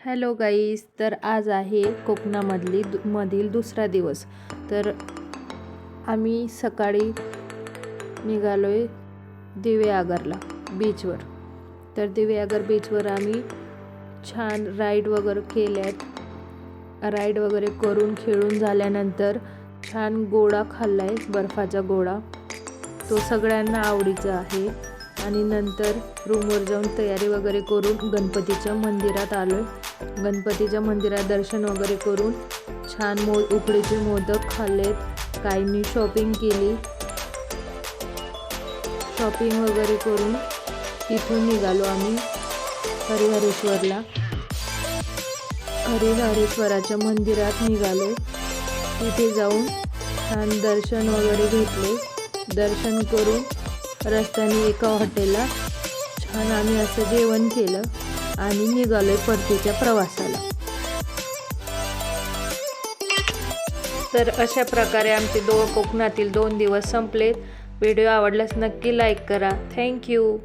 Hello गाईस, तर आज आहे कोकणामधील दुसरा दिवस। तर आम्ही सकाळी निघालोय दिवेआगरला बीचवर। तर दिवेआगर बीचवर आम्ही छान राईड वगैरे केल्यात। राईड वगैरे करून खेळून झाल्यानंतर छान गोळा खाल्लाय, बर्फाचा गोळा। तो सगळ्यांना आवडीचा आहे। आणि नंतर रूमवर जाऊन तयारी वगैरे करून गणपतीच्या मंदिरात आलोय। गणपतीच्या मंदिरात दर्शन वगैरे करून छान उकडीचे मोदक खाल्लेत। काहींनी शॉपिंग केली। शॉपिंग वगैरे करून तिथून निघालो आम्ही हरिहरेश्वरला। हरिहरेश्वराच्या मंदिरात निघालो। तिथे जाऊन छान दर्शन वगैरे घेतले। दर्शन करून रस्त्याने एका हॉटेलला छान आम्ही असं जेवण केलं आणि निघालोय परतीच्या प्रवासाला। तर अशा प्रकारे आमचे कोकणातील 2 दिवस संपले। व्हिडिओ आवडल्यास नक्की लाईक करा। थँक्यू।